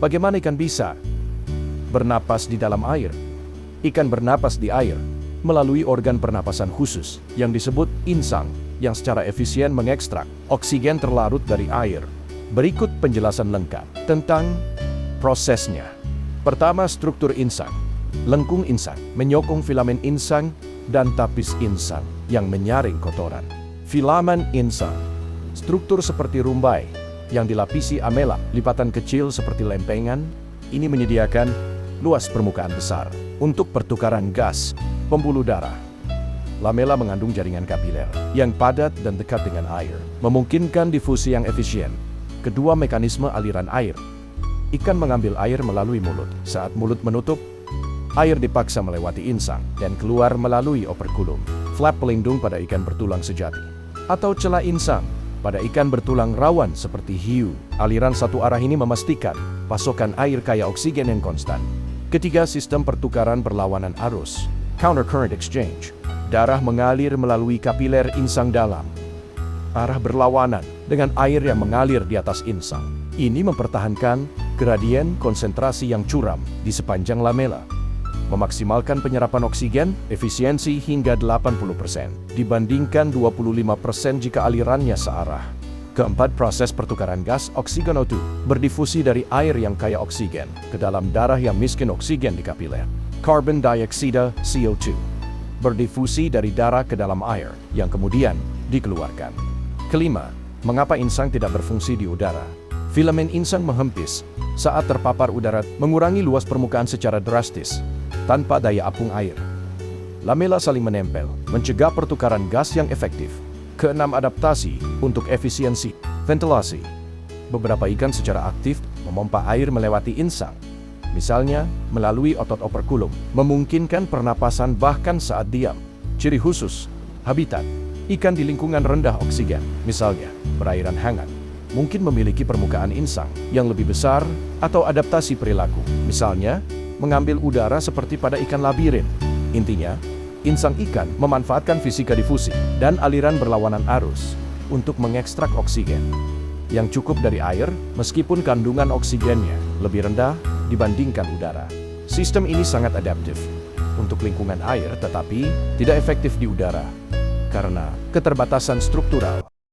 Bagaimana ikan bisa bernapas di dalam air? Ikan bernapas di air melalui organ pernapasan khusus yang disebut insang, yang secara efisien mengekstrak oksigen terlarut dari air. Berikut penjelasan lengkap tentang prosesnya. Pertama, struktur insang. Lengkung insang menyokong filamen insang dan tapis insang yang menyaring kotoran. Filamen insang, struktur seperti rumbai yang dilapisi amela, lipatan kecil seperti lempengan, ini menyediakan luas permukaan besar untuk pertukaran gas pembuluh darah. Lamela mengandung jaringan kapiler yang padat dan dekat dengan air, memungkinkan difusi yang efisien. Kedua, mekanisme aliran air. Ikan mengambil air melalui mulut. Saat mulut menutup, air dipaksa melewati insang dan keluar melalui operkulum, flap pelindung pada ikan bertulang sejati, atau celah insang pada ikan bertulang rawan seperti hiu. Aliran satu arah ini memastikan pasokan air kaya oksigen yang konstan. Ketiga, sistem pertukaran berlawanan arus, counter current exchange. Darah mengalir melalui kapiler insang dalam, arah berlawanan dengan air yang mengalir di atas insang. Ini mempertahankan gradien konsentrasi yang curam di sepanjang lamela, memaksimalkan penyerapan oksigen, efisiensi hingga 80% dibandingkan 25% jika alirannya searah. Keempat, proses pertukaran gas oksigen O2 berdifusi dari air yang kaya oksigen ke dalam darah yang miskin oksigen di kapiler. Carbon dioksida CO2 berdifusi dari darah ke dalam air yang kemudian dikeluarkan. Kelima, mengapa insang tidak berfungsi di udara? Filamen insang menghempis saat terpapar udara, mengurangi luas permukaan secara drastis tanpa daya apung air. Lamela saling menempel, mencegah pertukaran gas yang efektif. Keenam, adaptasi untuk efisiensi ventilasi. Beberapa ikan secara aktif memompa air melewati insang, misalnya melalui otot operkulum, memungkinkan pernapasan bahkan saat diam. Ciri khusus, habitat. Ikan di lingkungan rendah oksigen, misalnya perairan hangat, mungkin memiliki permukaan insang yang lebih besar atau adaptasi perilaku, misalnya mengambil udara seperti pada ikan labirin. Intinya, insang ikan memanfaatkan fisika difusi dan aliran berlawanan arus untuk mengekstrak oksigen yang cukup dari air meskipun kandungan oksigennya lebih rendah dibandingkan udara. Sistem ini sangat adaptif untuk lingkungan air tetapi tidak efektif di udara karena keterbatasan struktural.